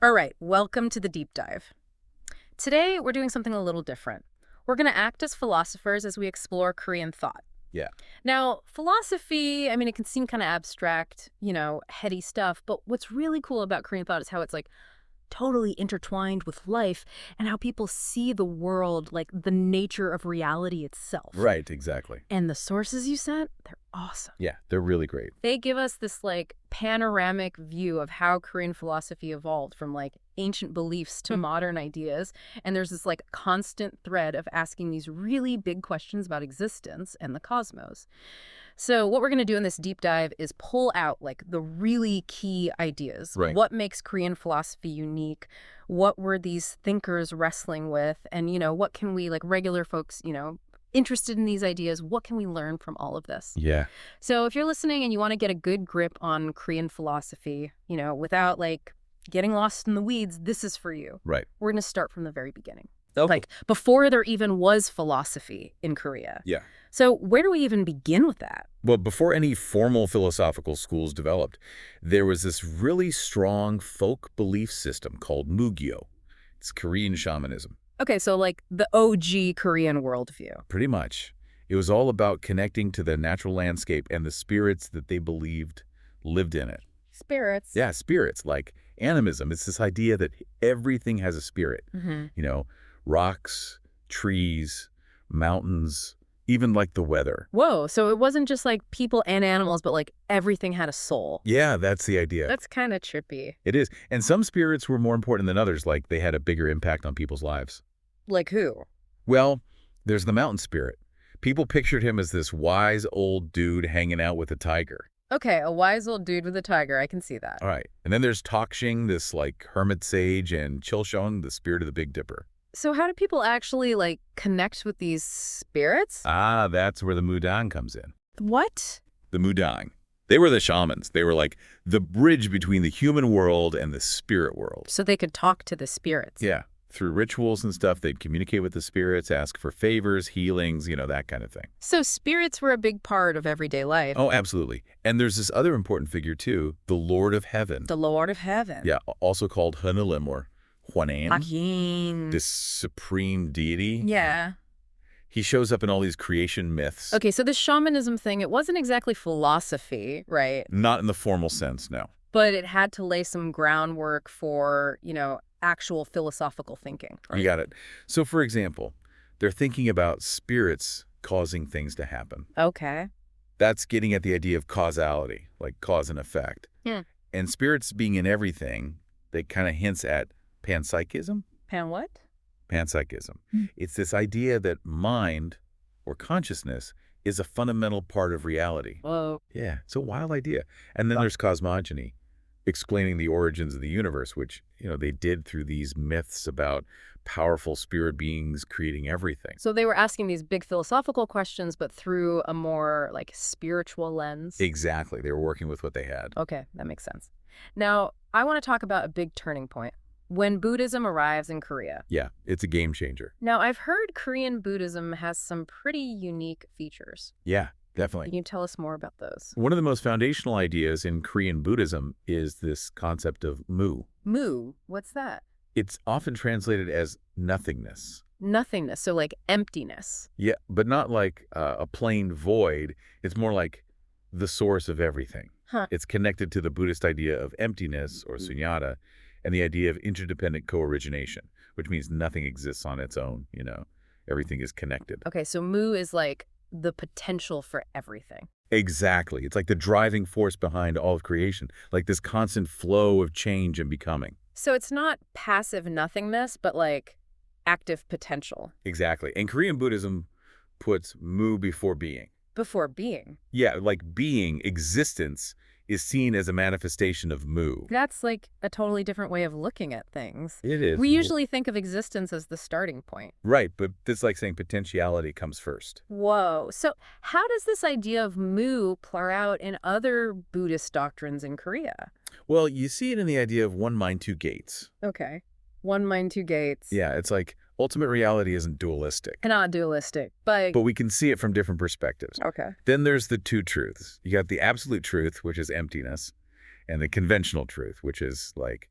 All right, welcome to the deep dive. Today, we're doing something a little different. We're going to act as philosophers as we explore Korean thought. Yeah. Now, philosophy, I mean, it can seem kind of abstract, heady stuff, but what's really cool about Korean thought is how it's like totally intertwined with life and how people see the world, like the nature of reality itself. Right, exactly. And the sources you sent, they're awesome. Yeah, they're really great. They give us this like panoramic view of how Korean philosophy evolved from like ancient beliefs to modern ideas. And there's this like constant thread of asking these really big questions about existence and the cosmos. So what we're going to do in this deep dive is pull out like the really key ideas. Right. What makes Korean philosophy unique? What were these thinkers wrestling with? And, what can we like regular folks, interested in these ideas, what can we learn from all of this? Yeah. So if you're listening and you want to get a good grip on Korean philosophy, without like getting lost in the weeds, this is for you. Right. We're going to start from the very beginning. Okay. Like before there even was philosophy in Korea. Yeah. So where do we even begin with that? Well, before any formal philosophical schools developed, there was this really strong folk belief system called Mugyo. It's Korean shamanism. Okay, so like the OG Korean worldview. Pretty much. It was all about connecting to the natural landscape and the spirits that they believed lived in it. Spirits. Yeah, spirits, like animism. It's this idea that everything has a spirit. Mm-hmm. Rocks, trees, mountains, even like the weather. Whoa, so it wasn't just like people and animals, but like everything had a soul. Yeah, that's the idea. That's kind of trippy. It is. And some spirits were more important than others, like they had a bigger impact on people's lives. Like who? Well, there's the mountain spirit. People pictured him as this wise old dude hanging out with a tiger. Okay, a wise old dude with a tiger. I can see that. All right. And then there's Tokshing, this like hermit sage, and Chilshong, the spirit of the Big Dipper. So how do people actually like connect with these spirits? Ah, that's where the Mudang comes in. What? The Mudang. They were the shamans. They were like the bridge between the human world and the spirit world. So they could talk to the spirits. Yeah. Through rituals and stuff, they'd communicate with the spirits, ask for favors, healings, that kind of thing. So spirits were a big part of everyday life. Oh, absolutely. And there's this other important figure, too, the Lord of Heaven. The Lord of Heaven. Yeah, also called Hanulim or Huanan, Agin. this supreme deity. Yeah. He shows up in all these creation myths. Okay, so the shamanism thing, it wasn't exactly philosophy, right? Not in the formal sense, no. But it had to lay some groundwork for, actual philosophical thinking. You got it. So, for example, they're thinking about spirits causing things to happen. Okay. That's getting at the idea of causality, like cause and effect. Yeah. And spirits being in everything, that kind of hints at panpsychism. Pan what? Panpsychism. It's this idea that mind or consciousness is a fundamental part of reality. Whoa. Yeah, it's a wild idea. And then there's cosmogony, explaining the origins of the universe, which, they did through these myths about powerful spirit beings creating everything. So they were asking these big philosophical questions, but through a more like spiritual lens. Exactly. They were working with what they had. Okay, that makes sense. Now, I want to talk about a big turning point. When Buddhism arrives in Korea. Yeah, it's a game changer. Now, I've heard Korean Buddhism has some pretty unique features. Yeah, definitely. Can you tell us more about those? One of the most foundational ideas in Korean Buddhism is this concept of mu. Mu, what's that? It's often translated as nothingness. Nothingness, so like emptiness. Yeah, but not like a plain void. It's more like the source of everything. Huh. It's connected to the Buddhist idea of emptiness, or sunyata, and the idea of interdependent co-origination, which means nothing exists on its own, Everything is connected. Okay, so mu is like the potential for everything. Exactly. It's like the driving force behind all of creation, like this constant flow of change and becoming. So it's not passive nothingness, but like active potential. Exactly. And Korean Buddhism puts mu before being. Before being. Yeah, like being, existence, is seen as a manifestation of mu. That's like a totally different way of looking at things. It is. We usually think of existence as the starting point. Right, but it's like saying potentiality comes first. Whoa. So how does this idea of mu play out in other Buddhist doctrines in Korea? Well, you see it in the idea of one mind, two gates. Okay. One mind, two gates. Yeah, it's like ultimate reality isn't dualistic. Not dualistic, but But we can see it from different perspectives. okay. Then there's the two truths. You got the absolute truth, which is emptiness, and the conventional truth, which is like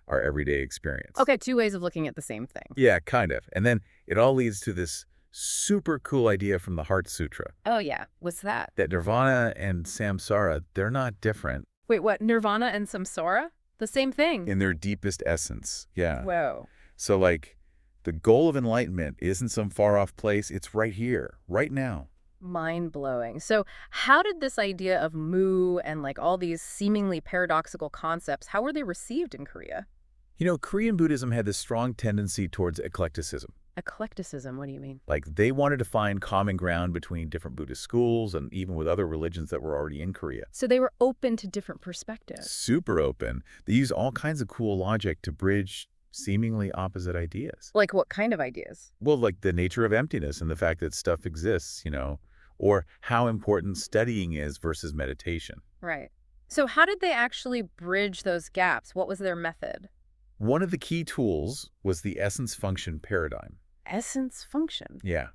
our everyday experience. Okay, two ways of looking at the same thing. Yeah, kind of. And then it all leads to this super cool idea from the Heart Sutra Oh, yeah. What's that? that nirvana and samsara, they're not different Wait, what? Nirvana and samsara? The same thing. in their deepest essence. Yeah. Whoa. So, like, the goal of enlightenment isn't some far-off place. It's right here, right now. Mind-blowing. So how did this idea of mu and like all these seemingly paradoxical concepts, how were they received in Korea? You know, Korean Buddhism had this strong tendency towards eclecticism. Eclecticism, what do you mean? Like, they wanted to find common ground between different Buddhist schools and even with other religions that were already in Korea. So they were open to different perspectives. Super open. They use all kinds of cool logic to bridge seemingly opposite ideas. Like what kind of ideas? Well, like the nature of emptiness and the fact that stuff exists, or how important studying is versus meditation. Right. So how did they actually bridge those gaps? What was their method? One of the key tools was the essence-function paradigm. Essence function. Yeah.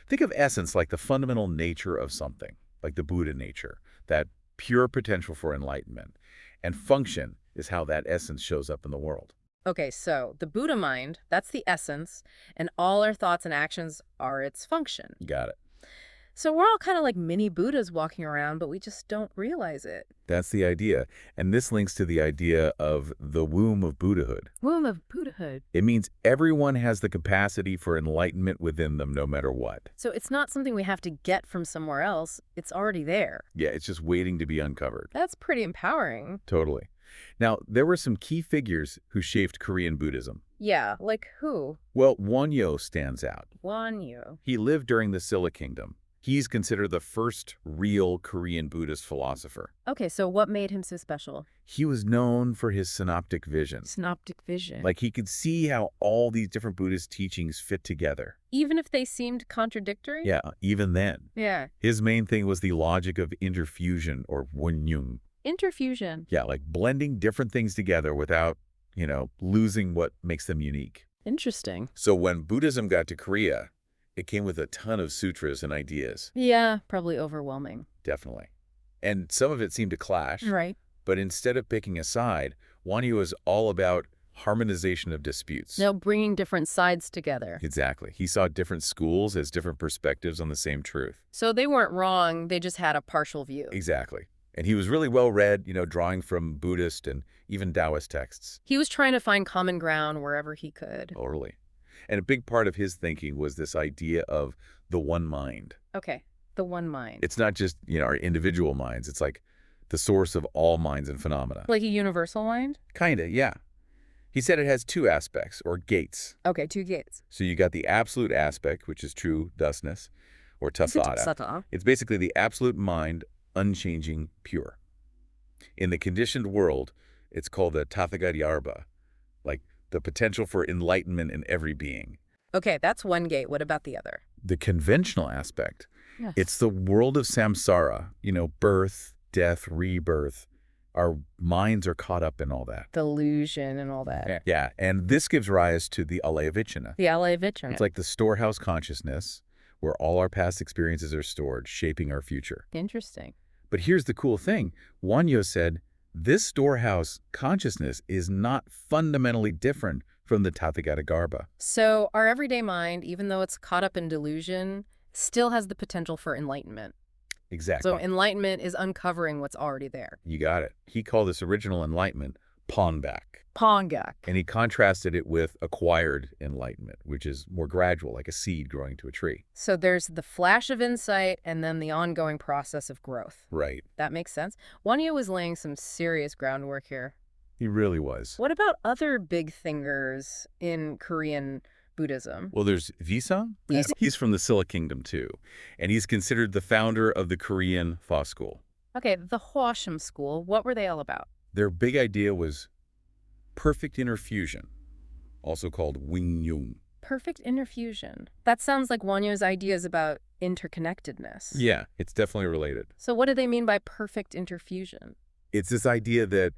Think of essence like the fundamental nature of something, like the Buddha nature, that pure potential for enlightenment. And function is how that essence shows up in the world. Okay, so the Buddha mind, that's the essence, and all our thoughts and actions are its function. You got it. So we're all kind of like mini Buddhas walking around, but we just don't realize it. That's the idea. And this links to the idea of the womb of Buddhahood. Womb of Buddhahood. It means everyone has the capacity for enlightenment within them no matter what. So it's not something we have to get from somewhere else. It's already there. Yeah, it's just waiting to be uncovered. That's pretty empowering. Totally. Now, there were some key figures who shaped Korean Buddhism. Yeah, like who? Well, Wonyo stands out. Wonyo. He lived during the Silla Kingdom. He's considered the first real Korean Buddhist philosopher. Okay, so what made him so special? He was known for his synoptic vision. Synoptic vision. Like, he could see how all these different Buddhist teachings fit together. Even if they seemed contradictory? Yeah, even then. Yeah. His main thing was the logic of interfusion, or Wonnyung. Interfusion. Yeah, like blending different things together without, losing what makes them unique. Interesting. So when Buddhism got to Korea, it came with a ton of sutras and ideas. Yeah, probably overwhelming. Definitely. And some of it seemed to clash. Right. But instead of picking a side, Wonyo was all about harmonization of disputes. Now bringing different sides together. Exactly. He saw different schools as different perspectives on the same truth. So they weren't wrong, they just had a partial view. Exactly. And he was really well read, drawing from Buddhist and even Taoist texts. He was trying to find common ground wherever he could. Totally. And a big part of his thinking was this idea of the one mind. Okay, the one mind. It's not just, our individual minds. It's like the source of all minds and phenomena. Like a universal mind? Kinda, yeah. He said it has two aspects, or gates. Okay, two gates. So you got the absolute aspect, which is true thusness, or tathata. It's basically the absolute mind, unchanging, pure. In the conditioned world, it's called the Tathagatayarba, like the potential for enlightenment in every being. Okay, that's one gate. What about the other? The conventional aspect, Yes. it's the world of samsara, birth, death, rebirth. Our minds are caught up in all that. Delusion and all that. Yeah, and this gives rise to the Alaya-Vichana. The Alaya-Vichana. It's like the storehouse consciousness where all our past experiences are stored, shaping our future. Interesting. But here's the cool thing. Wonyo said, this storehouse consciousness is not fundamentally different from the Tathagatagarbha. So our everyday mind, even though it's caught up in delusion, still has the potential for enlightenment. Exactly. So enlightenment is uncovering what's already there. You got it. He called this original enlightenment Ponbak. Pongak. And he contrasted it with acquired enlightenment, which is more gradual, like a seed growing to a tree. So there's the flash of insight and then the ongoing process of growth. Right. That makes sense. Wonyo was laying some serious groundwork here. He really was. What about other big thinkers in Korean Buddhism? Well, there's Visang. Visang. He's from the Silla Kingdom, too. And he's considered the founder of the Korean Fa School. Okay, the Hwasham school, what were they all about? Their big idea was perfect interfusion, also called Wing-Yung. Perfect interfusion. That sounds like Wonyo's ideas about interconnectedness. Yeah, it's definitely related. So what do they mean by perfect interfusion? It's this idea that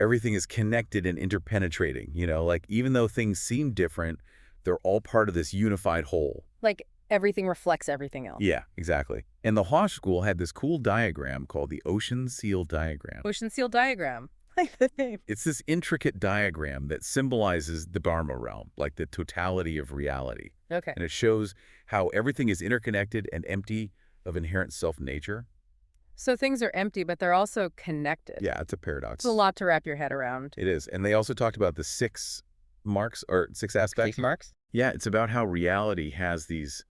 everything is connected and interpenetrating, like even though things seem different, they're all part of this unified whole. Like everything reflects everything else. Yeah, exactly. And the Hwa School had this cool diagram called the Ocean Seal Diagram. Ocean seal diagram. Like the name. It's this intricate diagram that symbolizes the Dharma realm, like the totality of reality. Okay. And it shows how everything is interconnected and empty of inherent self-nature. So things are empty, but they're also connected. Yeah, it's a paradox. It's a lot to wrap your head around. It is. And they also talked about the 6 marks, or 6 aspects. 6 marks? Yeah, it's about how reality has these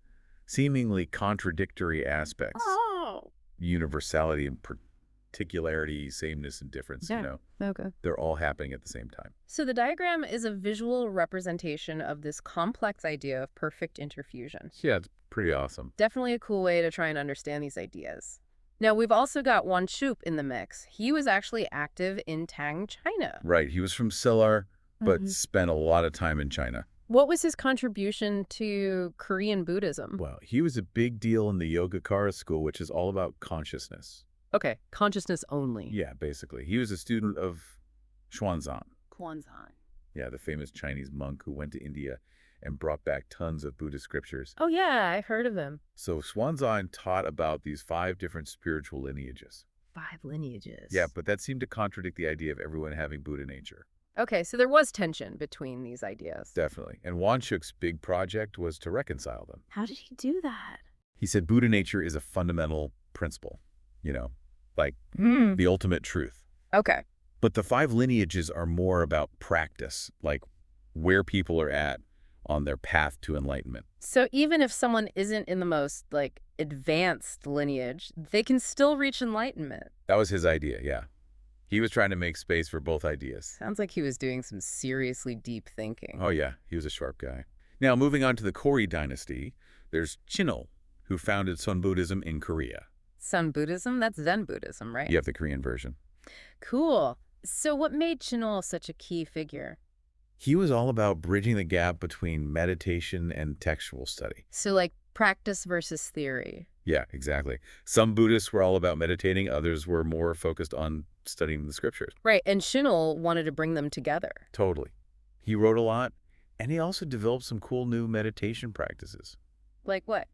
seemingly contradictory aspects. Oh. Universality and particularity, sameness and difference, Okay. They're all happening at the same time. So the diagram is a visual representation of this complex idea of perfect interfusion. Yeah, it's pretty awesome. Definitely a cool way to try and understand these ideas. Now, we've also got Wan Chup in the mix. He was actually active in Tang, China. Right. He was from Silar, but spent a lot of time in China. What was his contribution to Korean Buddhism? Well, he was a big deal in the Yogacara school, which is all about consciousness. Okay, consciousness only. Yeah, basically. He was a student of Xuanzang. Xuanzang. Yeah, the famous Chinese monk who went to India and brought back tons of Buddhist scriptures. Oh, yeah, I've heard of him. So Xuanzang taught about these 5 different spiritual lineages. 5 lineages. Yeah, but that seemed to contradict the idea of everyone having Buddha nature. Okay, so there was tension between these ideas. Definitely. And Wan Chuk's big project was to reconcile them. How did he do that? He said Buddha nature is a fundamental principle, like the ultimate truth. Okay. But the 5 lineages are more about practice, like where people are at on their path to enlightenment. So even if someone isn't in the most, advanced lineage, they can still reach enlightenment. That was his idea, yeah. He was trying to make space for both ideas. Sounds like he was doing some seriously deep thinking. Oh, yeah. He was a sharp guy. Now, moving on to the Kori dynasty, there's Chinul, who founded Sun Buddhism in Korea. Sun Buddhism? That's Zen Buddhism, right? You have the Korean version. Cool. So what made Chinul such a key figure? He was all about bridging the gap between meditation and textual study. So practice versus theory. Yeah, exactly. Some Buddhists were all about meditating. Others were more focused on studying the scriptures. Right, and Chinul wanted to bring them together. Totally. He wrote a lot, and he also developed some cool new meditation practices. Like what?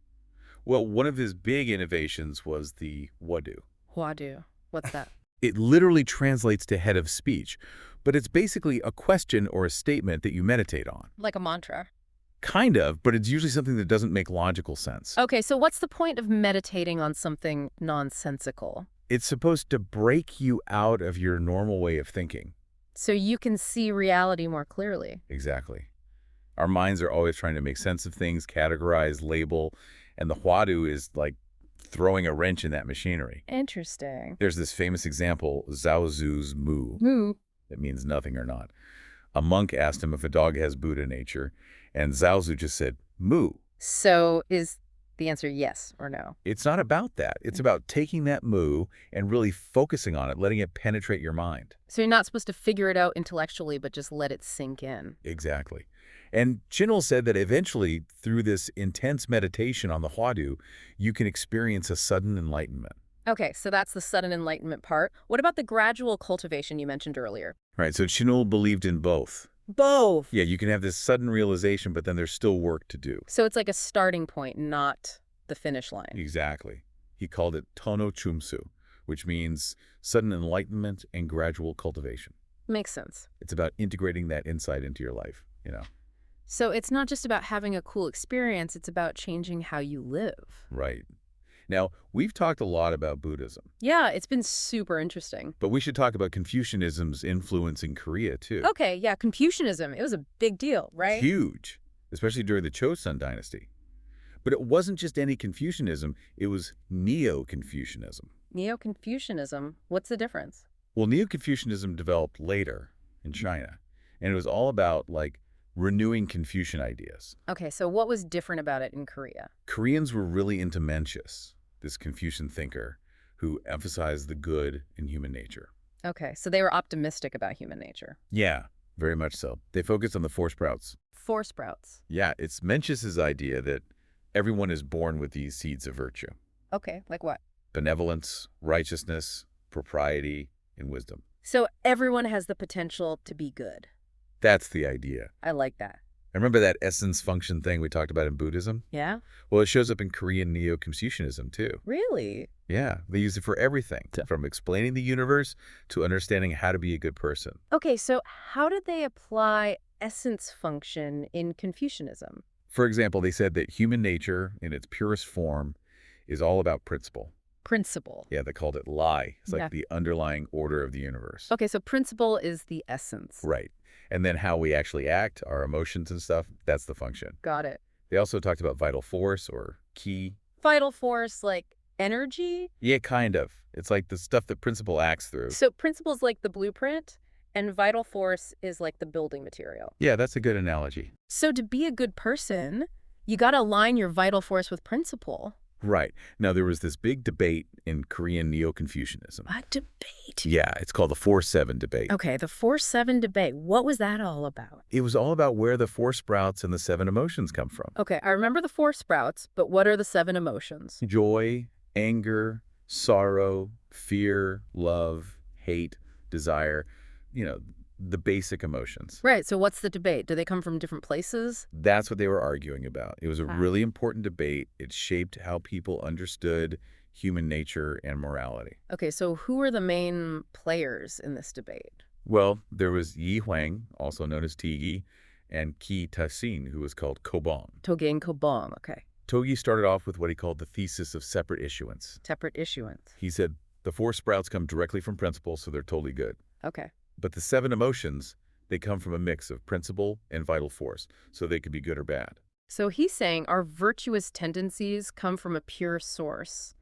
Well, one of his big innovations was the Wadu. Wadu. What's that? It literally translates to head of speech, but it's basically a question or a statement that you meditate on. Like a mantra. Kind of, but it's usually something that doesn't make logical sense. Okay, so what's the point of meditating on something nonsensical? It's supposed to break you out of your normal way of thinking. So you can see reality more clearly. Exactly. Our minds are always trying to make sense of things, categorize, label, and the Wadu is like throwing a wrench in that machinery. Interesting. There's this famous example, Zhao Zu's Mu. Mu. That means nothing or not. A monk asked him if a dog has Buddha nature, and Zhao Zu just said, Mu. So is the answer yes or no? It's not about that. It's about taking that Mu and really focusing on it, letting it penetrate your mind. So you're not supposed to figure it out intellectually, but just let it sink in. Exactly. And Chinul said that eventually, through this intense meditation on the Wadu, you can experience a sudden enlightenment. Okay, so that's the sudden enlightenment part. What about the gradual cultivation you mentioned earlier? Right, so Chinul believed in both. Both? Yeah, you can have this sudden realization, but then there's still work to do. So it's like a starting point, not the finish line. Exactly. He called it Tono Chumsu, which means sudden enlightenment and gradual cultivation. Makes sense. It's about integrating that insight into your life, So it's not just about having a cool experience, it's about changing how you live. Right. Now, we've talked a lot about Buddhism. Yeah, it's been super interesting. But we should talk about Confucianism's influence in Korea, too. Okay, yeah, Confucianism. It was a big deal, right? Huge, especially during the Chosun dynasty. But it wasn't just any Confucianism, it was Neo-Confucianism. Neo-Confucianism? What's the difference? Well, Neo-Confucianism developed later in China, and it was all about, renewing Confucian ideas. Okay, so what was different about it in Korea? Koreans were really into Mencius, this Confucian thinker who emphasized the good in human nature. Okay, so they were optimistic about human nature. Yeah, very much so. They focused on the 4 sprouts. 4 sprouts. Yeah, it's Mencius's idea that everyone is born with these seeds of virtue. Okay, like what? Benevolence, righteousness, propriety, and wisdom. So everyone has the potential to be good. That's the idea. I like that. I remember that essence function thing we talked about in Buddhism? Yeah? Well, it shows up in Korean Neo-Confucianism, too. Really? Yeah, they use it for everything, from explaining the universe to understanding how to be a good person. Okay, so how did they apply essence function in Confucianism? For example, they said that human nature, in its purest form, is all about principle. Principle. Yeah, they called it Lai. It's Yeah. like the underlying order of the universe. Okay, so principle is the essence. Right. And then how we actually act, our emotions and stuff, that's the function. Got it. They also talked about vital force or ki. Vital force, like energy? Yeah, kind of. It's like the stuff that principle acts through. So principle is like the blueprint, and vital force is like the building material. Yeah, that's a good analogy. So to be a good person, you got to align your vital force with principle. Right. Now, there was this big debate in Korean Neo-Confucianism. A debate? Yeah, it's called the 4-7 debate. Okay, the 4-7 debate. What was that all about? It was all about where the 4 sprouts and the 7 emotions come from. Okay, I remember the 4 sprouts, but what are the 7 emotions? Joy, anger, sorrow, fear, love, hate, desire, the basic emotions. Right, so what's the debate? Do they come from different places? That's what they were arguing about. It was a really important debate. It shaped how people understood human nature and morality. Okay, so who are the main players in this debate? Well, there was Yi Huang, also known as Tigi, and Ki Tasin, who was called Kobong. Togen Kobong, okay. Togi started off with what he called the thesis of separate issuance. Separate issuance. He said the 4 sprouts come directly from principle, so they're totally good. Okay. But the 7 emotions, they come from a mix of principle and vital force, so they could be good or bad. So he's saying our virtuous tendencies come from a pure source,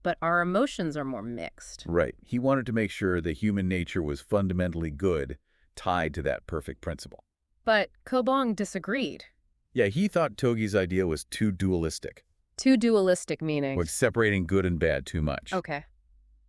but our emotions are more mixed. Right. He wanted to make sure that human nature was fundamentally good, tied to that perfect principle. But Kobong disagreed. Yeah, he thought Togi's idea was too dualistic. Too dualistic meaning? Like separating good and bad too much. Okay.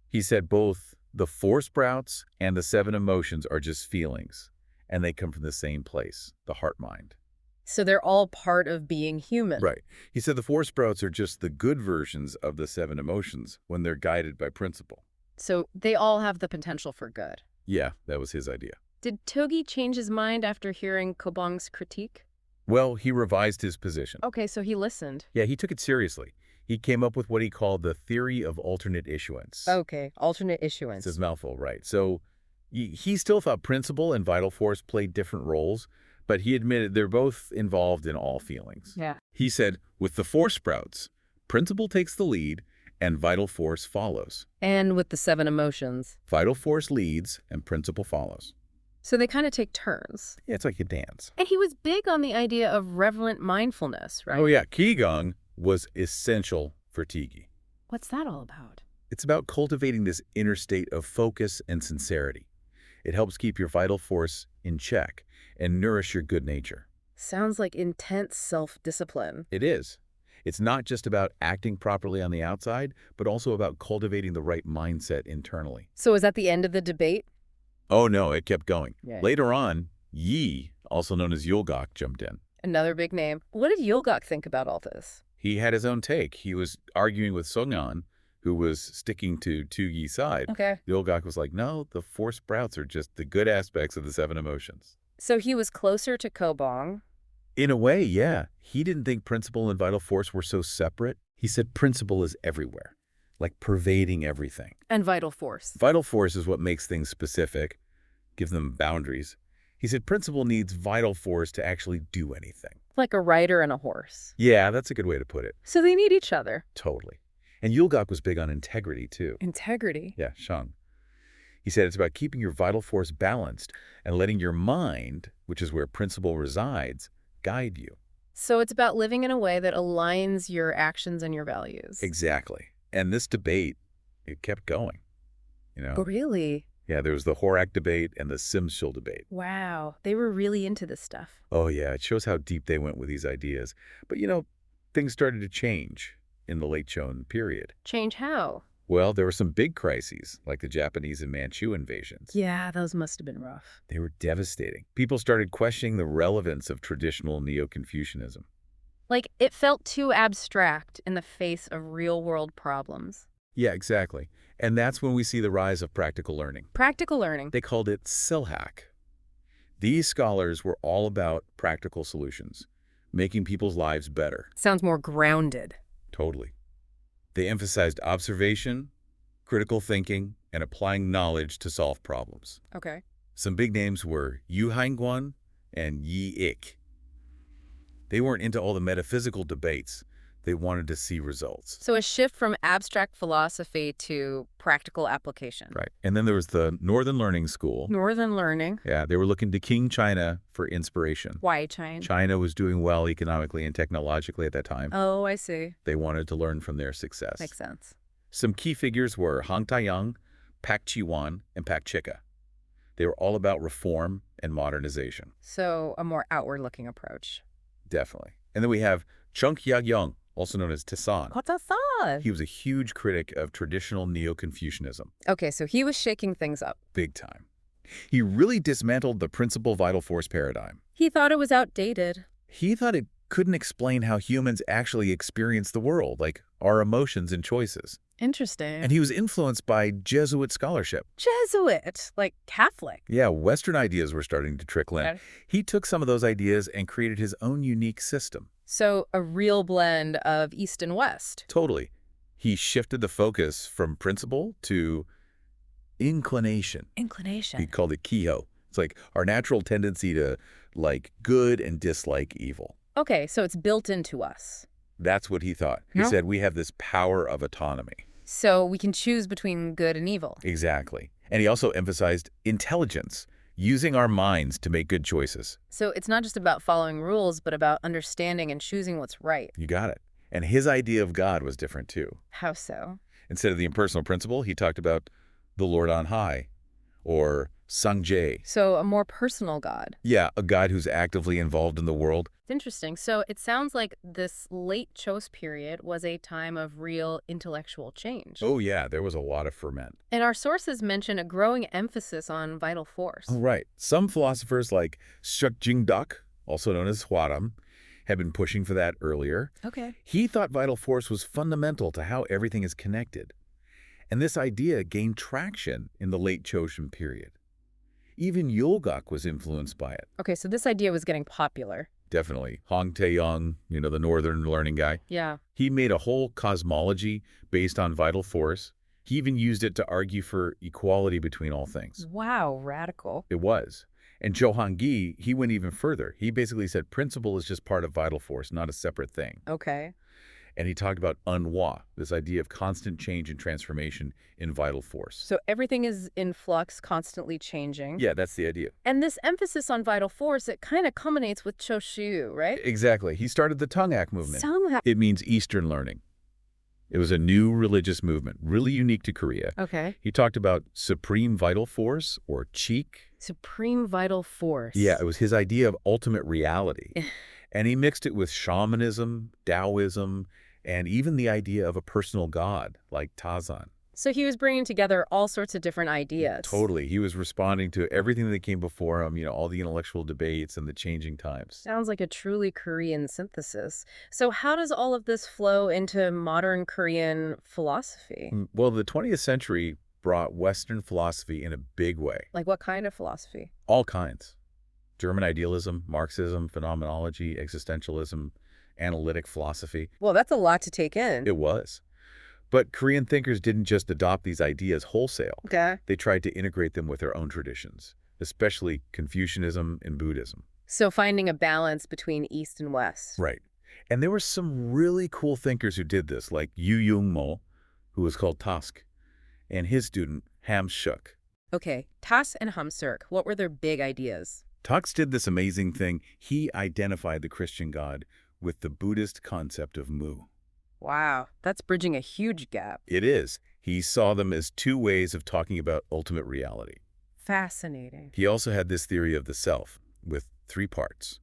He said both the 4 sprouts and the 7 emotions are just feelings, and they come from the same place, the heart-mind. So they're all part of being human. Right. He said the 4 sprouts are just the good versions of the 7 emotions when they're guided by principle. So they all have the potential for good. Yeah, that was his idea. Did Togi change his mind after hearing Kobong's critique? Well, he revised his position. Okay, so he listened. Yeah, he took it seriously. He came up with what he called the theory of alternate issuance. Okay, alternate issuance. It's his mouthful, right. So he still thought principle and vital force played different roles, but he admitted they're both involved in all feelings. Yeah. He said, with the 4 sprouts, principle takes the lead and vital force follows. And with the 7 emotions. Vital force leads and principle follows. So they kind of take turns. Yeah, it's like a dance. And he was big on the idea of reverent mindfulness, right? Oh yeah, Qigong was essential for Tigi. What's that all about? It's about cultivating this inner state of focus and sincerity. It helps keep your vital force in check and nourish your good nature. Sounds like intense self-discipline. It is. It's not just about acting properly on the outside, but also about cultivating the right mindset internally. So is that the end of the debate? Oh no, it kept going. Yeah. Later on, Yi, also known as Yulgok, jumped in. Another big name. What did Yulgok think about all this? He had his own take. He was arguing with Songan, who was sticking to Tugi's side. Okay. Yulgok was like, no, the 4 sprouts are just the good aspects of the 7 emotions. So he was closer to Kobong. In a way, yeah. He didn't think principle and vital force were so separate. He said principle is everywhere, like pervading everything. And vital force. Vital force is what makes things specific, gives them boundaries. He said principle needs vital force to actually do anything. Like a rider and a horse. Yeah, that's a good way to put it. So they need each other. Totally. And Yulgok was big on integrity, too. Integrity? Yeah, Shang. He said it's about keeping your vital force balanced and letting your mind, which is where principle resides, guide you. So it's about living in a way that aligns your actions and your values. Exactly. And this debate, it kept going, Oh, really? Yeah, there was the Horak debate and the Simshil debate. Wow. They were really into this stuff. Oh, yeah, it shows how deep they went with these ideas. But, things started to change in the late Chon period. Change how? Well, there were some big crises, like the Japanese and Manchu invasions. Yeah, those must have been rough. They were devastating. People started questioning the relevance of traditional Neo-Confucianism. Like, it felt too abstract in the face of real-world problems. Yeah, exactly. And that's when we see the rise of practical learning. Practical learning. They called it Silhak. These scholars were all about practical solutions, making people's lives better. Sounds more grounded. Totally. They emphasized observation, critical thinking, and applying knowledge to solve problems. Okay. Some big names were Yu Haiguan and Yi Ik. They weren't into all the metaphysical debates. They wanted to see results. So a shift from abstract philosophy to practical application. Right. And then there was the Northern Learning School. Northern Learning. Yeah, they were looking to King China for inspiration. Why China? China was doing well economically and technologically at that time. Oh, I see. They wanted to learn from their success. Makes sense. Some key figures were Hang Taiyang, Pak Chi-wan, and Pak Chika. They were all about reform and modernization. So a more outward-looking approach. Definitely. And then we have Chung Hyak-yong, also known as Tasan. Tasan. He was a huge critic of traditional Neo-Confucianism. Okay, so he was shaking things up. Big time. He really dismantled the principal vital force paradigm. He thought it was outdated. He thought it couldn't explain how humans actually experience the world, like our emotions and choices. Interesting. And he was influenced by Jesuit scholarship. Jesuit, like Catholic. Yeah, Western ideas were starting to trickle in. Okay. He took some of those ideas and created his own unique system. So a real blend of East and West. Totally. He shifted the focus from principle to inclination. Inclination. He called it kiho. It's like our natural tendency to like good and dislike evil. Okay, so it's built into us. That's what he thought. He Yeah. said we have this power of autonomy. So we can choose between good and evil. Exactly. And he also emphasized intelligence, using our minds to make good choices. So it's not just about following rules, but about understanding and choosing what's right. You got it. And his idea of God was different too. How so? Instead of the impersonal principle, he talked about the Lord on high, or Sangje. So a more personal God. Yeah, a God who's actively involved in the world. It's interesting. So it sounds like this late Chos period was a time of real intellectual change. Oh yeah, there was a lot of ferment. And our sources mention a growing emphasis on vital force. Oh, right. Some philosophers like Shuk Jingduk, also known as Hwaram, had been pushing for that earlier. Okay. He thought vital force was fundamental to how everything is connected. And this idea gained traction in the late Chosun period. Even Yulgok was influenced by it. Okay, so this idea was getting popular. Definitely. Hang Taeyong, the Northern Learning guy. Yeah. He made a whole cosmology based on vital force. He even used it to argue for equality between all things. Wow, radical. It was. And Zhou Hongyi, he went even further. He basically said principle is just part of vital force, not a separate thing. Okay. And he talked about unhua, this idea of constant change and transformation in vital force. So everything is in flux, constantly changing. Yeah, that's the idea. And this emphasis on vital force, it kind of culminates with Choshu, right? Exactly. He started the Tongak movement. Somehow. It means Eastern learning. It was a new religious movement, really unique to Korea. Okay. He talked about supreme vital force, or cheek. Supreme vital force. Yeah, it was his idea of ultimate reality. And he mixed it with shamanism, Taoism, and even the idea of a personal god, like Tazan. So he was bringing together all sorts of different ideas. Totally. He was responding to everything that came before him, all the intellectual debates and the changing times. Sounds like a truly Korean synthesis. So how does all of this flow into modern Korean philosophy? Well, the 20th century brought Western philosophy in a big way. Like what kind of philosophy? All kinds. German idealism, Marxism, phenomenology, existentialism, analytic philosophy. Well, that's a lot to take in. It was. But Korean thinkers didn't just adopt these ideas wholesale. Okay. They tried to integrate them with their own traditions, especially Confucianism and Buddhism. So finding a balance between East and West. Right. And there were some really cool thinkers who did this, like Yu Yung Mo, who was called Task, and his student, Ham Shuk. Okay, Tas and Hamsurk, what were their big ideas? Tux did this amazing thing. He identified the Christian God with the Buddhist concept of Mu. Wow, that's bridging a huge gap. It is. He saw them as two ways of talking about ultimate reality. Fascinating. He also had this theory of the self with three parts: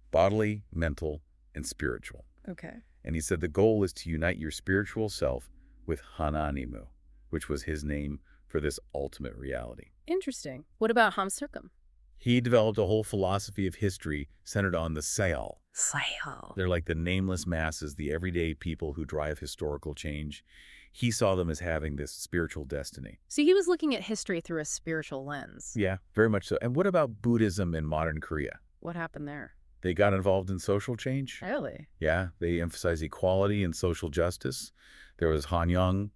bodily, mental, and spiritual. Okay. And he said the goal is to unite your spiritual self with Hananimu, which was his name for this ultimate reality. Interesting. What about Hamsurkum? He developed a whole philosophy of history centered on the Sayal. Sayal. They're like the nameless masses, the everyday people who drive historical change. He saw them as having this spiritual destiny. So he was looking at history through a spiritual lens. Yeah, very much so. And what about Buddhism in modern Korea? What happened there? They got involved in social change. Really? Yeah, they emphasize equality and social justice. There was Han Young.